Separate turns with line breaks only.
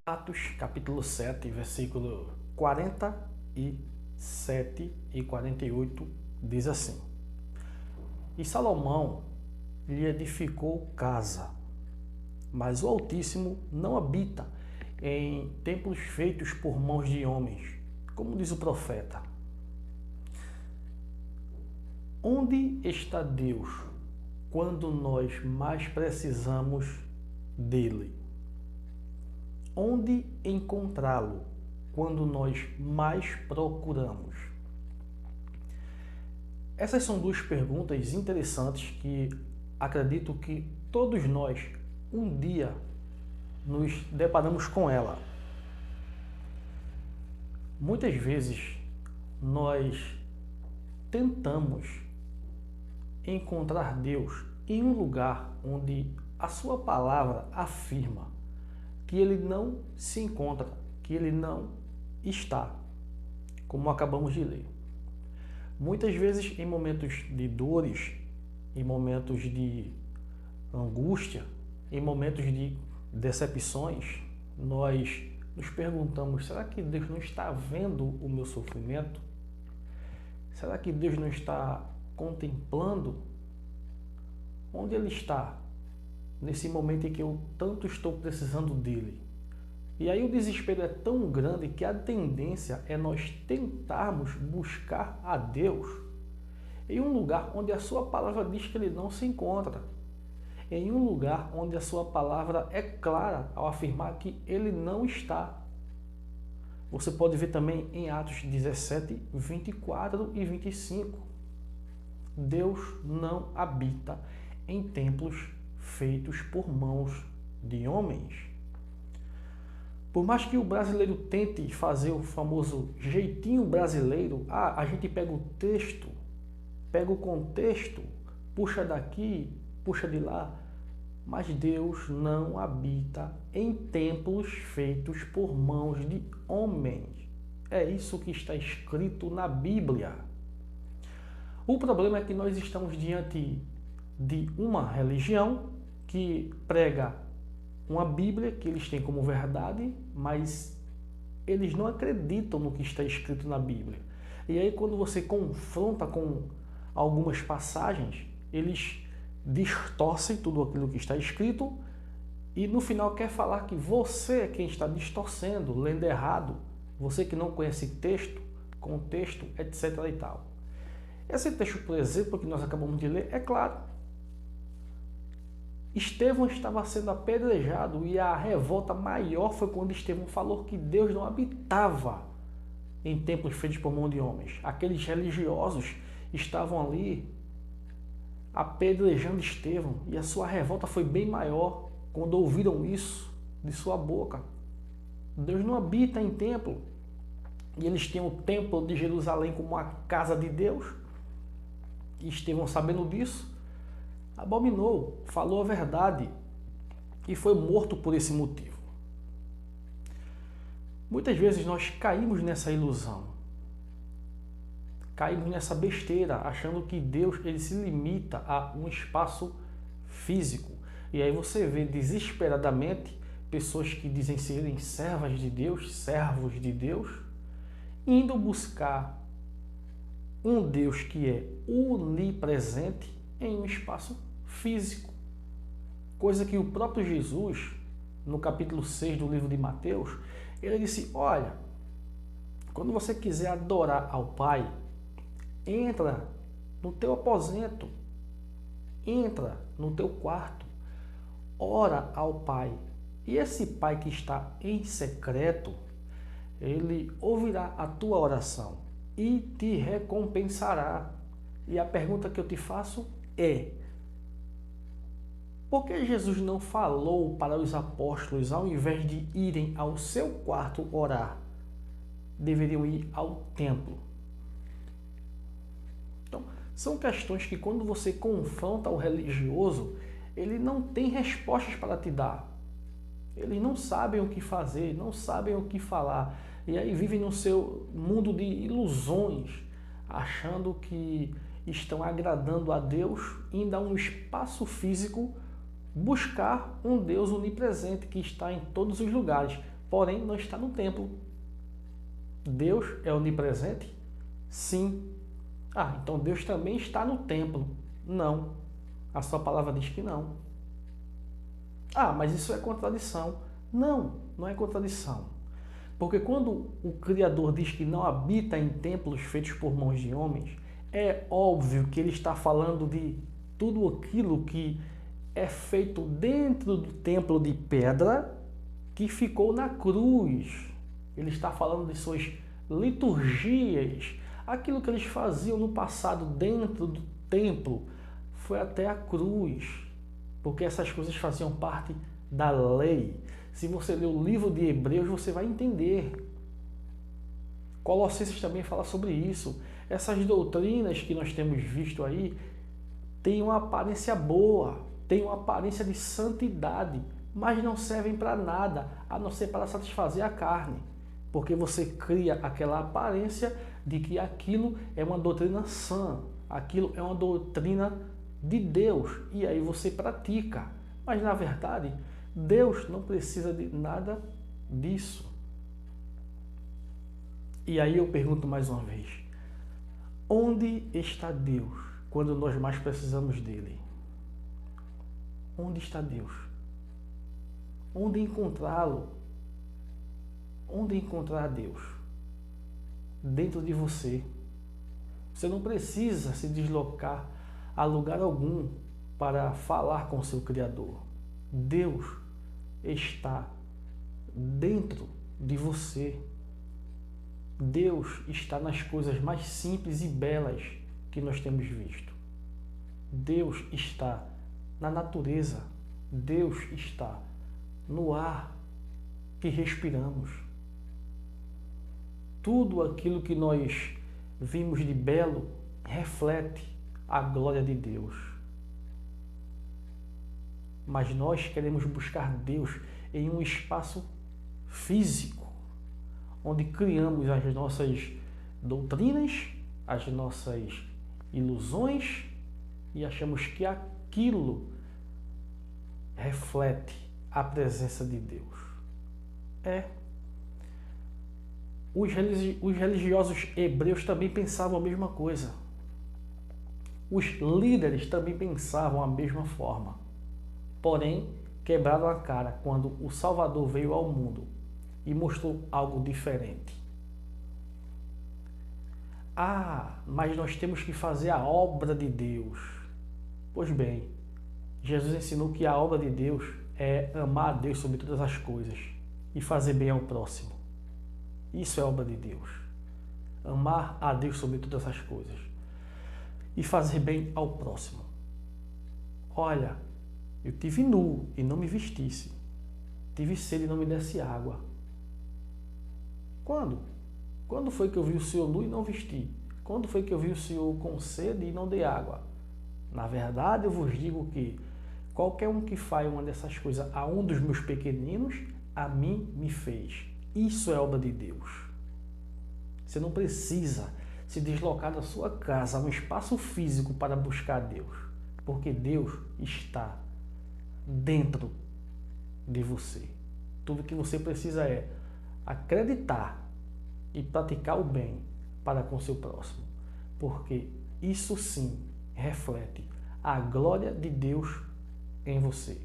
Atos capítulo 7, versículo 47 e 48 diz assim: E Salomão lhe edificou casa, mas o Altíssimo não habita em templos feitos por mãos de homens, como diz o profeta. Onde está Deus quando nós mais precisamos dele? Onde encontrá-lo quando nós mais procuramos? Essas são duas perguntas interessantes que acredito que todos nós um dia nos deparamos com ela. Muitas vezes nós tentamos encontrar Deus em um lugar onde a sua palavra afirma que ele não se encontra, que ele não está, como acabamos de ler. Muitas vezes em momentos de dores, em momentos de angústia, em momentos de decepções, nós nos perguntamos: será que Deus não está vendo o meu sofrimento? Será que Deus não está contemplando? Onde Ele está nesse momento em que eu tanto estou precisando dele? E aí o desespero é tão grande que a tendência é nós tentarmos buscar a Deus em um lugar onde a sua palavra diz que ele não se encontra, em um lugar onde a sua palavra é clara ao afirmar que ele não está. Você pode ver também em Atos 17, 24 e 25. Deus não habita em templos feitos por mãos de homens. Por mais que o brasileiro tente fazer o famoso jeitinho brasileiro, a gente pega o texto, pega o contexto, puxa daqui, puxa de lá, mas Deus não habita em templos feitos por mãos de homens. É isso que está escrito na Bíblia. O problema é que nós estamos diante de uma religião que prega uma Bíblia que eles têm como verdade, mas eles não acreditam no que está escrito na Bíblia. E aí quando você confronta com algumas passagens, eles distorcem tudo aquilo que está escrito e no final quer falar que você é quem está distorcendo, lendo errado, você que não conhece texto, contexto, etc. e tal. Esse texto, por exemplo, que nós acabamos de ler, é claro. Estevão estava sendo apedrejado e a revolta maior foi quando Estevão falou que Deus não habitava em templos feitos por mão de homens. Aqueles religiosos estavam ali apedrejando Estevão e a sua revolta foi bem maior quando ouviram isso de sua boca. Deus não habita em templo. E eles tinham o templo de Jerusalém como a casa de Deus. E Estevão, sabendo disso, abominou, falou a verdade e foi morto por esse motivo. Muitas vezes nós caímos nessa ilusão, caímos nessa besteira, achando que Deus ele se limita a um espaço físico. E aí você vê desesperadamente pessoas que dizem serem servas de Deus, servos de Deus, indo buscar um Deus que é onipresente em um espaço físico. Coisa que o próprio Jesus, no capítulo 6 do livro de Mateus, ele disse: olha, quando você quiser adorar ao Pai, entra no teu aposento, entra no teu quarto, ora ao Pai. E esse Pai que está em secreto, ele ouvirá a tua oração e te recompensará. E a pergunta que eu te faço é: por que Jesus não falou para os apóstolos, ao invés de irem ao seu quarto orar, deveriam ir ao templo? Então, são questões que quando você confronta o religioso, ele não tem respostas para te dar. Eles não sabem o que fazer, não sabem o que falar. E aí vivem no seu mundo de ilusões, achando que estão agradando a Deus, indo a um espaço físico buscar um Deus onipresente que está em todos os lugares, porém não está no templo. Deus é onipresente? Sim. Ah, então Deus também está no templo? Não. A sua palavra diz que não. Ah, mas isso é contradição. Não, não é contradição. Porque quando o Criador diz que não habita em templos feitos por mãos de homens, é óbvio que ele está falando de tudo aquilo que é feito dentro do templo de pedra que ficou na cruz. Ele está falando de suas liturgias, aquilo que eles faziam no passado dentro do templo, foi até a cruz, porque essas coisas faziam parte da lei. Se você ler o livro de Hebreus, você vai entender. Colossenses também fala sobre isso. Essas doutrinas que nós temos visto aí têm uma aparência boa, têm uma aparência de santidade, mas não servem para nada, a não ser para satisfazer a carne. Porque você cria aquela aparência de que aquilo é uma doutrina sã, aquilo é uma doutrina de Deus, e aí você pratica. Mas na verdade, Deus não precisa de nada disso. E aí eu pergunto mais uma vez, onde está Deus quando nós mais precisamos dele? Onde está Deus? Onde encontrá-lo? Onde encontrar Deus? Dentro de você. Você não precisa se deslocar a lugar algum para falar com seu Criador. Deus está dentro de você. Deus está nas coisas mais simples e belas que nós temos visto. Deus está na natureza. Deus está no ar que respiramos. Tudo aquilo que nós vimos de belo reflete a glória de Deus. Mas nós queremos buscar Deus em um espaço físico, onde criamos as nossas doutrinas, as nossas ilusões e achamos que aquilo reflete a presença de Deus. Os religiosos hebreus também pensavam a mesma coisa. Os líderes também pensavam a mesma forma. Porém, quebraram a cara quando o Salvador veio ao mundo e mostrou algo diferente. Ah, mas nós temos que fazer a obra de Deus. Pois bem, Jesus ensinou que a obra de Deus é amar a Deus sobre todas as coisas e fazer bem ao próximo. Isso é obra de Deus. Amar a Deus sobre todas as coisas e fazer bem ao próximo. Olha, eu tive nu e não me vestisse. Tive sede e não me desse água. Quando? Quando foi que eu vi o Senhor nu e não vesti? Quando foi que eu vi o Senhor com sede e não dei água? Na verdade, eu vos digo que qualquer um que faz uma dessas coisas a um dos meus pequeninos, a mim me fez. Isso é obra de Deus. Você não precisa se deslocar da sua casa a um espaço físico para buscar Deus, porque Deus está dentro de você. Tudo que você precisa é acreditar e praticar o bem para com seu próximo, porque isso sim reflete a glória de Deus em você.